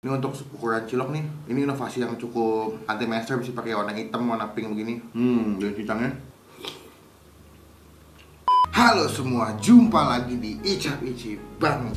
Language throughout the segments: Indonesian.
Ini untuk ukuran cilok nih. Ini inovasi yang cukup anti mainstream sih, pakai warna hitam, warna pink begini. Dan cicangnya. Halo semua, jumpa lagi di Icap Icip Bang.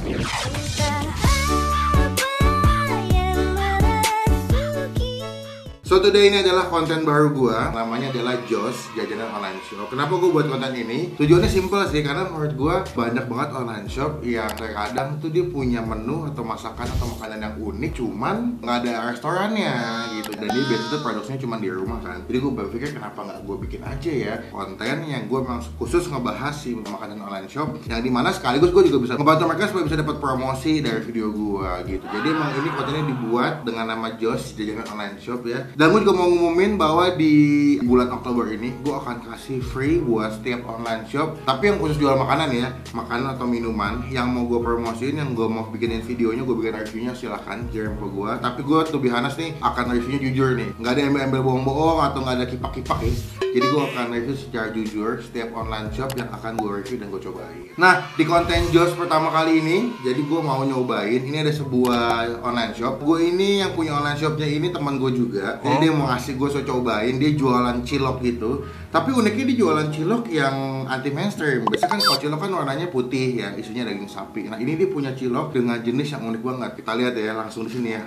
So today ini adalah konten baru gua, namanya adalah Josh Jajanan Online Shop. Kenapa gua buat konten ini? Tujuannya simple sih, karena menurut gua banyak banget online shop yang terkadang tuh dia punya menu atau masakan atau makanan yang unik, cuman nggak ada restorannya gitu. Dan dia biasanya tuh produksinya cuma di rumah kan. Jadi gua berpikir kenapa nggak gua bikin aja ya konten yang gua memang khusus ngebahas si makanan online shop, yang dimana sekaligus gua juga bisa ngebantu mereka supaya bisa dapat promosi dari video gua gitu. Jadi emang ini kontennya dibuat dengan nama Josh Jajanan Online Shop ya. Dan gue juga mau ngumumin bahwa di bulan Oktober ini gue akan kasih free buat setiap online shop, tapi yang khusus jual makanan ya, makanan atau minuman yang mau gue promosiin, yang gue mau bikinin videonya, gue bikin reviewnya, silahkan kirim ke gue. Tapi gue tuh bihanas nih akan reviewnya jujur nih, nggak ada embel-embel bohong-bohong atau nggak ada kipak-kipak ya. Jadi gue akan review secara jujur setiap online shop yang akan gue review dan gue cobain. Nah, di konten Josh pertama kali ini, jadi gue mau nyobain, ini ada sebuah online shop. Gue ini yang punya online shopnya ini teman gue juga. Jadi dia mau ngasih gue cobain, dia jualan cilok gitu. Tapi uniknya dia jualan cilok yang anti mainstream. Biasanya kan kalau cilok kan warnanya putih ya, isinya daging sapi. Nah, ini dia punya cilok dengan jenis yang unik banget. Kita lihat ya langsung di sini ya.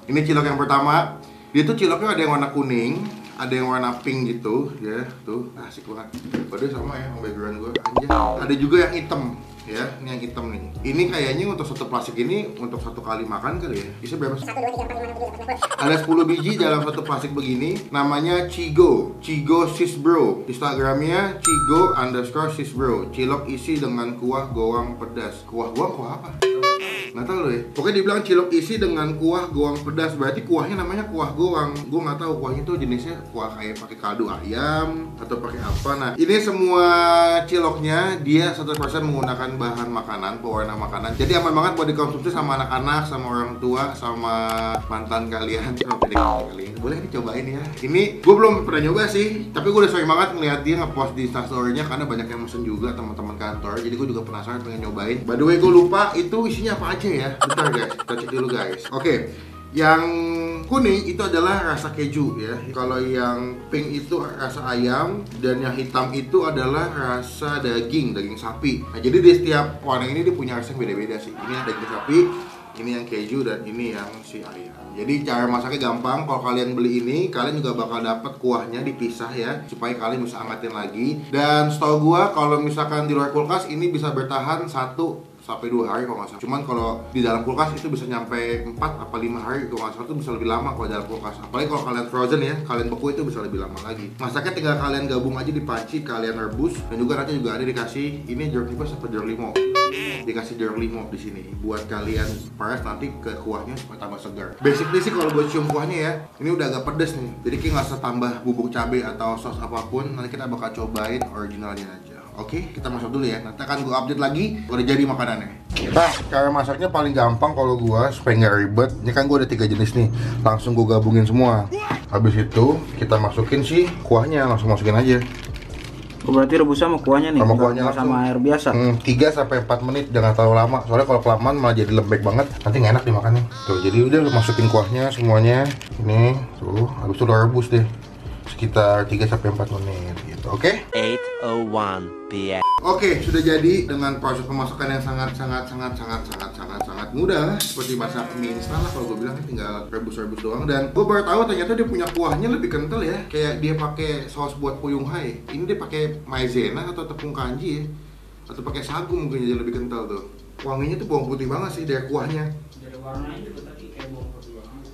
Ini cilok yang pertama. Dia tuh ciloknya ada yang warna kuning, ada yang warna pink gitu ya, tuh asik banget. Padahal sama ya sama background gue aja. Ada juga yang hitam ya, ini yang hitam nih. Ini kayaknya untuk satu plastik ini untuk satu kali makan kali ya. Bisa berapa? 1, 2, 3, 4, 5, 6, 7, 8, 9. Ada 10 biji dalam satu plastik begini. Namanya Chigo Sis Bro. Instagramnya Chigo_Sis Bro. Cilok isi dengan kuah goang pedas. Kuah apa? Nggak tahu loh ya. Pokoknya dibilang cilok isi dengan kuah goang pedas, berarti kuahnya namanya kuah goang. Gue nggak tahu kuahnya itu jenisnya kuah kayak pakai kaldu ayam atau pakai apa. Nah, ini semua ciloknya dia 100% menggunakan bahan makanan, pewarna makanan. Jadi aman banget buat dikonsumsi sama anak-anak, sama orang tua, sama mantan kalian, sama PDKT kalian. Boleh dicobain ya. Ini gue belum pernah nyoba sih, tapi gue udah sering banget ngeliat dia ngepost di instastory-nya karena banyak yang mesen juga teman-teman kantor. Jadi gue juga penasaran pengen nyobain. By the way, gue lupa itu isinya apa aja ya. Bentar guys, kita cek dulu guys. Oke. Yang kuning itu adalah rasa keju ya. Kalau yang pink itu rasa ayam, dan yang hitam itu adalah rasa daging sapi. Nah, jadi di setiap warna ini dia punya rasa yang beda-beda sih. Ini yang daging sapi, ini yang keju, dan ini yang si ayam. Jadi cara masaknya gampang. Kalau kalian beli ini, kalian juga bakal dapat kuahnya dipisah ya, supaya kalian bisa angetin lagi. Dan setahu gua kalau misalkan di luar kulkas ini bisa bertahan 1 sampai 2 hari kalau nggak salah. Cuman kalau di dalam kulkas itu bisa nyampe 4 apa 5 hari kalau nggak salah, itu bisa lebih lama kalau dalam kulkas. Apalagi kalau kalian frozen ya, kalian beku itu bisa lebih lama lagi. Masaknya tinggal kalian gabung aja di panci, kalian rebus, dan juga nanti juga ada dikasih ini jeruk nipis atau jeruk limau. Dikasih jeruk limau di sini buat kalian paras nanti ke kuahnya supaya tambah segar. Basically sih kalau buat cium kuahnya ya, ini udah agak pedes nih. Jadi kita nggak usah tambah bubuk cabai atau sos apapun. Nanti kita bakal cobain originalnya aja. Oke, kita masuk dulu ya. Nanti akan gue update lagi kalau udah jadi makanannya. Nah, cara masaknya paling gampang kalau gue supaya nggak ribet. Ini kan gue ada 3 jenis nih. Langsung gue gabungin semua. Habis itu kita masukin sih kuahnya, langsung masukin aja. Berarti rebus sama kuahnya nih, sama air biasa. 3 sampai 4 menit, jangan terlalu lama. Soalnya kalau kelamaan malah jadi lembek banget. Nanti nggak enak dimakannya. Tuh, jadi udah masukin kuahnya semuanya. Ini, tuh, habis itu udah rebus deh. Sekitar 3 sampai 4 menit gitu. Oke? 8:01 PM. Oke, sudah jadi dengan proses pemasakan yang sangat mudah, seperti masak mie instan lah kalau gue bilang, tinggal rebus-rebus doang. Dan gue baru tahu ternyata dia punya kuahnya lebih kental ya, kayak dia pakai saus buat puyung hai. Ini dia pakai maizena atau tepung kanji ya, atau pakai sagu mungkin jadi lebih kental tuh. Wanginya tuh bawang putih banget sih dari kuahnya. Dari warnanya juga tadi kayak bawang putih banget.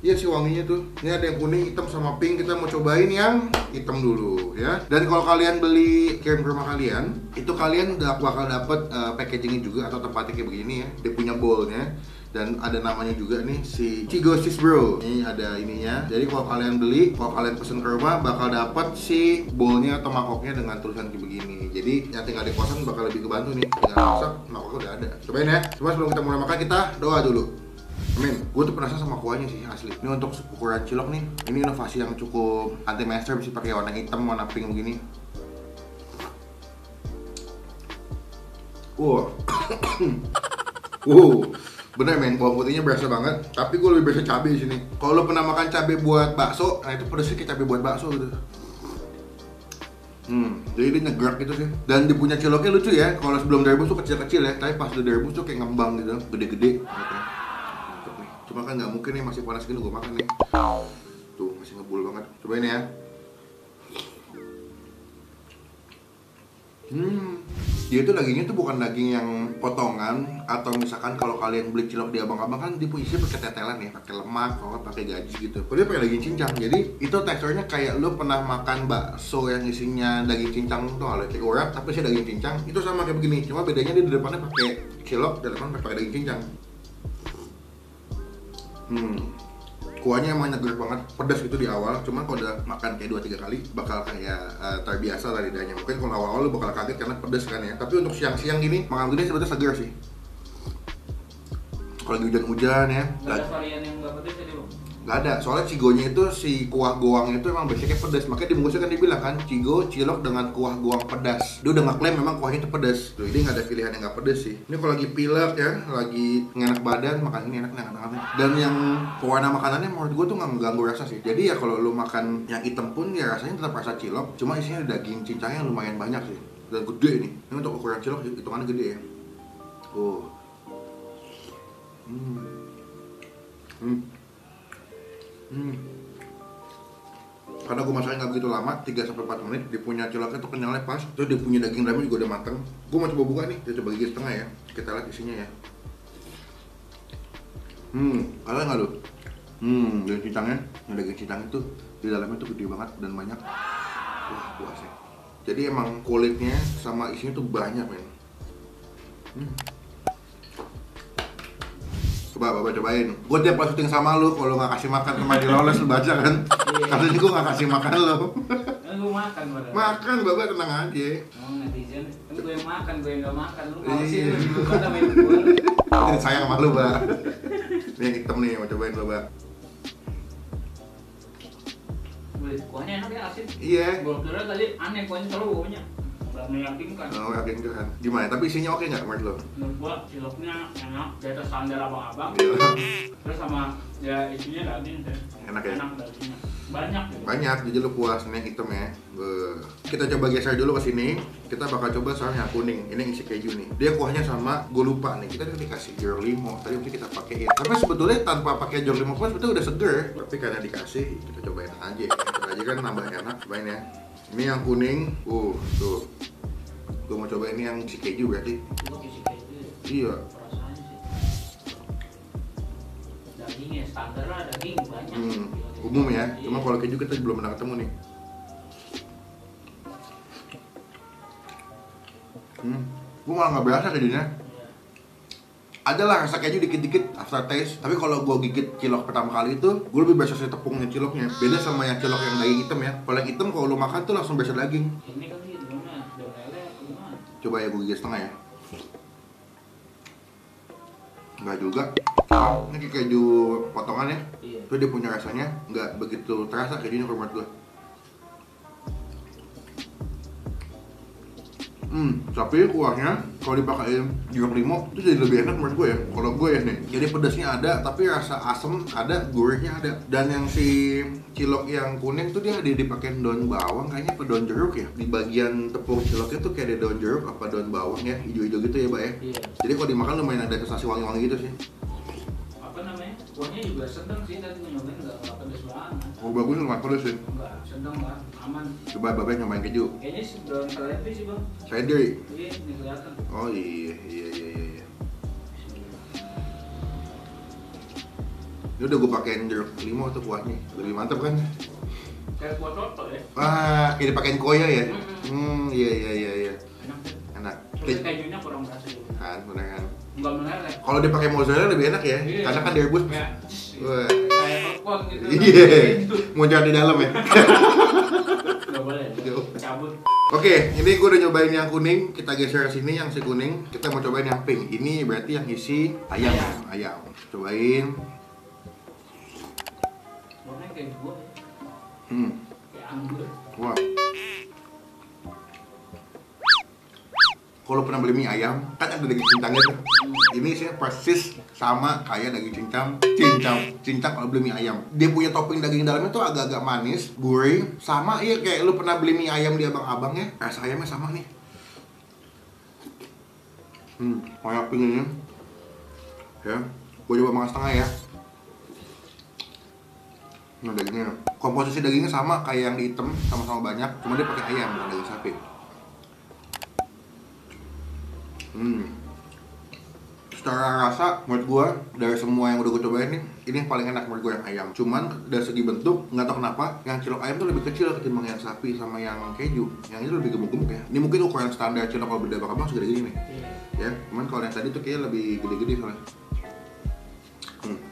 Iya sih wanginya tuh. Ini ada yang kuning, hitam, sama pink. Kita mau cobain yang hitam dulu ya. Dan kalau kalian beli kirim ke rumah kalian, itu kalian bakal dapet packagingnya juga atau tempatnya kayak begini ya. Dia punya bowlnya dan ada namanya juga nih, si Chigo Sis Bro. Ini ada ininya. Jadi kalau kalian beli, kalau kalian pesen ke rumah, bakal dapet si bowlnya atau mangkoknya dengan tulisan kayak begini. Jadi yang tinggal di kosan bakal lebih kebantu nih. Tinggal masak, mangkoknya udah ada. Cobain ya. Cuma sebelum kita mulai makan, kita doa dulu. Amin. Gue tuh penasaran sama kuahnya sih asli. Ini untuk ukuran cilok nih. Ini inovasi yang cukup anti mainstream sih, pakai warna hitam, warna pink begini. Wow. Bener men, bawang putihnya berasa banget. Tapi gue lebih berasa cabai di sini. Kalau lo pernah makan cabai buat bakso, nah itu pedesnya kayak cabai buat bakso gitu. Jadi dia nyegerak gitu sih. Dan dia punya ciloknya lucu ya. Kalau sebelum direbus tuh kecil-kecil ya, tapi pas udah direbus tuh kayak ngembang gitu, gede-gede. Mantap nih. Cuma kan nggak mungkin nih masih panas gini gue makan nih. Tuh masih ngebul banget. Cobain ya. Dia tuh dagingnya tuh bukan daging yang potongan atau misalkan kalau kalian beli cilok di abang-abang kan dia isinya pakai tetelan ya, pakai lemak, kalau pakai gaji gitu. Kalau dia pakai daging cincang, jadi itu teksturnya kayak lu pernah makan bakso yang isinya daging cincang tuh kalau kayak urat tapi sih daging cincang itu sama kayak begini, cuma bedanya dia di depannya pakai cilok, di depan pakai daging cincang. Kuahnya emang nyeger banget, pedas gitu di awal. Cuman kalau udah makan kayak 2-3 kali bakal kayak terbiasa lah lidahnya. Mungkin kalau awal-awal lu bakal kaget karena pedas kan ya. Tapi untuk siang-siang gini makan gini sebetulnya seger sih. Kalau lagi hujan-hujan ya. Gak ada varian yang gak pedes tadi bang? Gak ada, soalnya cigonya itu si kuah goang itu emang basicnya pedas. Makanya dibungkusnya kan dibilang kan cigo cilok dengan kuah goang pedas. Dia udah ngeklaim memang kuahnya itu pedas. Tuh ini gak ada pilihan yang gak pedas sih. Ini kalau lagi pilek ya, lagi ngenak badan makan ini enak banget. Dan yang pewarna makanannya menurut gue tuh gak mengganggu rasa sih. Jadi ya kalau lu makan yang hitam pun ya rasanya tetap rasa cilok. Cuma isinya daging cincangnya lumayan banyak sih. Dan gede nih. Ini untuk ukuran cilok hitungannya gede ya. Karena gue masaknya nggak begitu lama, 3-4 menit. Dia punya ciloknya tuh kenyalnya pas. Terus dia punya daging dalamnya juga udah mateng. Gue mau coba buka nih, kita coba gigit setengah ya. Kita lihat isinya ya. Ada nggak lu? Daging cincangnya, yang daging cincang itu di dalamnya tuh gede banget dan banyak. Wah puas ya. Jadi emang kulitnya sama isinya tuh banyak men. Cobain. Gue tiap pas syuting sama lu, kalau nggak kasih makan sama di lolos lu baca kan? Katanya gue nggak kasih makan lo. Lu makan padahal. Makan, Baba tenang aja. Netizen, kan gue yang makan, gue yang nggak makan. Lu mau sih lu juga sama gue. Jadi sayang sama lu, Ba. Ini yang hitam nih, mau cobain lo, Ba. Kuahnya enak ya, asin. Iya. Gue kira tadi aneh kuahnya, selalu baunya gak meyakinkan. Oh, yakin tuh kan. Gimana? Tapi isinya oke nggak menurut lo? Menurut gua ciloknya enak, di atas standar abang-abang. Terus sama ya isinya daging deh. Enak ya? Enak dagingnya. Banyak gitu. Banyak, jadi lu puas. Ini yang hitam ya. Kita coba geser dulu ke sini. Kita bakal coba soalnya yang kuning. Ini yang isi keju nih. Dia kuahnya sama, gue lupa nih. Kita dikasih jeruk limau. Tadi mesti kita pakein. Tapi sebetulnya tanpa pakai jeruk limau pun sebetulnya udah seger. Tapi karena dikasih, kita cobain aja. Kita aja kan nambah enak. Cobain ya. Ini yang kuning. Tuh. Gue mau coba ini yang isi keju berarti. Cilok isi keju ya? Iya. Rasanya sih. Dagingnya standar lah, daging banyak. Umum ya. Cuma kalau keju kita belum pernah ketemu nih. Gue malah nggak berasa kejunya. Adalah rasa keju dikit-dikit aftertaste. Tapi kalau gue gigit cilok pertama kali itu, gue lebih berasa si tepungnya ciloknya. Beda sama yang cilok yang daging hitam ya. Kalau yang hitam kalau lu makan tuh langsung berasa daging. Ini kan gitu gimana? Udah lele gimana? Coba ya gue gigit setengah ya. Enggak juga. Ini kayak keju potongan ya. Iya. Terus dia punya rasanya nggak begitu terasa kejunya menurut gue. Tapi kuahnya kalau dipakai jeruk limau itu jadi lebih enak menurut gue ya. Kalau gue ya nih, jadi pedasnya ada, tapi rasa asam ada, gurihnya ada. Dan yang si cilok yang kuning tuh dia ada dipakai daun bawang, kayaknya apa daun jeruk ya. Di bagian tepung ciloknya tuh kayak ada daun jeruk apa daun bawang ya, hijau-hijau gitu ya, Mbak ya. Iya. Jadi kalau dimakan lumayan ada sensasi wangi-wangi gitu sih. Apa namanya? Kuahnya juga sedang sih, tadi gue nyobain nggak pedes banget. Oh bagus lumayan pedes sih. Enggak, sedang lah, aman. Coba Bapak nyobain keju. Kayaknya sih daun seledri sih bang. Seledri. Iya, ini kelihatan. Oh iya. Ini udah gue pakein jeruk limau tuh kuahnya, lebih mantap kan? Kayak kuah soto ya. Wah, kayak dipakein koya ya? Iya. Enak sih. Enak. Tapi kejunya kurang berasa juga. Kan, bener kan? Enggak meleleh. Kalau dipakai mozzarella lebih enak ya, Iya. karena kan direbus. Kayak Wah. kayak popcorn gitu. Iya, mau di dalam ya. Nggak boleh. Cabut. Oke, ini gue udah nyobain yang kuning. Kita geser ke sini yang si kuning. Kita mau cobain yang pink. Ini berarti yang isi ayam. Cobain. Warnanya kayak buah ya. Kayak anggur. Wah. Kalau pernah beli mie ayam, kan ada daging cincangnya tuh. Ini sih persis sama kayak daging cincang kalau beli mie ayam. Dia punya topping daging dalamnya tuh agak-agak manis, gurih, sama iya kayak lu pernah beli mie ayam di abang-abang ya. Rasa ayamnya sama nih. Kayak pinginnya. Ya, gue coba makan setengah ya. Nah dagingnya, komposisi dagingnya sama kayak yang di hitam, sama-sama banyak, cuma dia pakai ayam bukan daging sapi. Secara rasa menurut gua dari semua yang udah gue cobain nih, ini yang paling enak menurut gua yang ayam. Cuman dari segi bentuk nggak tahu kenapa yang cilok ayam tuh lebih kecil ketimbang yang sapi sama yang keju. Yang itu lebih gemuk-gemuk ya. Ini mungkin ukuran standar cilok kalau beda abang segede gini nih. Ya, cuman kalau yang tadi tuh kayaknya lebih gede-gede soalnya.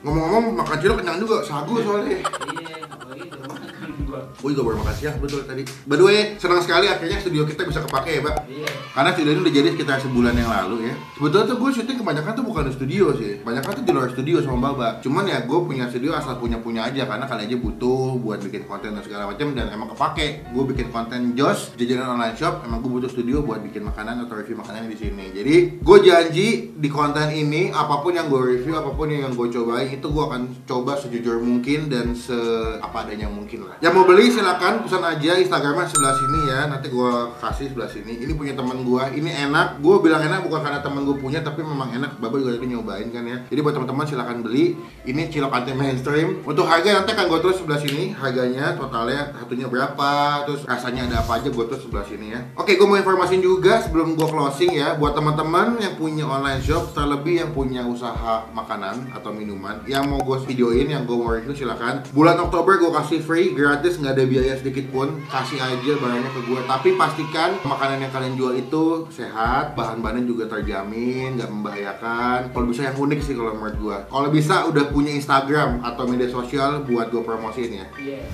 Ngomong-ngomong makan cilok kenyang juga, sagu soalnya. Iya, apalagi baru makan gua. Gue juga baru makan siang betul tadi. By the way, senang sekali akhirnya studio kita bisa kepake ya, Pak. Iya. Karena studio ini udah jadi sekitar sebulan yang lalu ya. Sebetulnya tuh gue syuting kebanyakan tuh bukan di studio sih. Kebanyakan tuh di luar studio sama Baba. Cuman ya gue punya studio asal punya aja karena kali aja butuh buat bikin konten dan segala macam dan emang kepake. Gue bikin konten Jos jajanan online shop, emang gue butuh studio buat bikin makanan atau review makanan di sini. Jadi gue janji di konten ini apapun yang gue review, apapun yang gue cobain itu gue akan coba sejujur mungkin dan apa adanya mungkin lah. Yang mau beli silakan pesan aja, Instagramnya sebelah sini ya. Nanti gue kasih sebelah sini. Ini punya teman gue, ini enak. Gue bilang enak bukan karena teman gue punya, tapi memang enak. Baba juga tadi nyobain kan ya. Jadi buat teman-teman silakan beli. Ini cilok anti mainstream. Untuk harga nanti akan gue tulis sebelah sini. Harganya totalnya satunya berapa, terus rasanya ada apa aja gue tulis sebelah sini ya. Oke, gue mau informasin juga sebelum gue closing ya. Buat teman-teman yang punya online shop, terlebih yang punya usaha makanan atau minuman, yang mau gue videoin, yang gue mau review silakan. Bulan Oktober gue kasih free, gratis, nggak ada biaya sedikit pun. Kasih aja barangnya ke gue. Tapi pastikan makanan yang kalian jual itu sehat, bahan-bahannya juga terjamin, nggak membahayakan. Kalau bisa yang unik sih kalau menurut gue. Kalau bisa udah punya Instagram atau media sosial buat gue promosiin ya.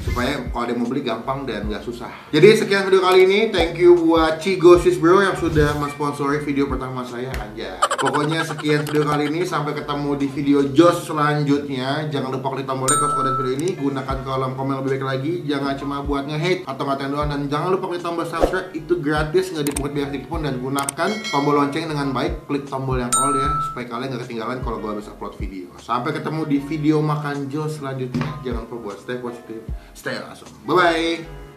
Supaya kalau ada yang mau beli gampang dan nggak susah. Jadi sekian video kali ini. Thank you buat Cigo Sis Bro yang sudah mensponsori video pertama saya aja. Pokoknya sekian video kali ini. Sampai ketemu di video Jos selanjutnya. Jangan lupa klik tombol like kalau suka video ini. Gunakan kolom komen lebih baik lagi. Jangan cuma buat nge-hate atau ngatain doang. Dan jangan lupa klik tombol subscribe. Itu gratis, nggak dipungut biaya sedikit pun. Dan gunakan tombol lonceng dengan baik. Klik tombol yang all ya, supaya kalian nggak ketinggalan kalau gue habis upload video. Sampai ketemu di video makan Jos selanjutnya. Jangan lupa buat stay positif, stay awesome. Bye bye.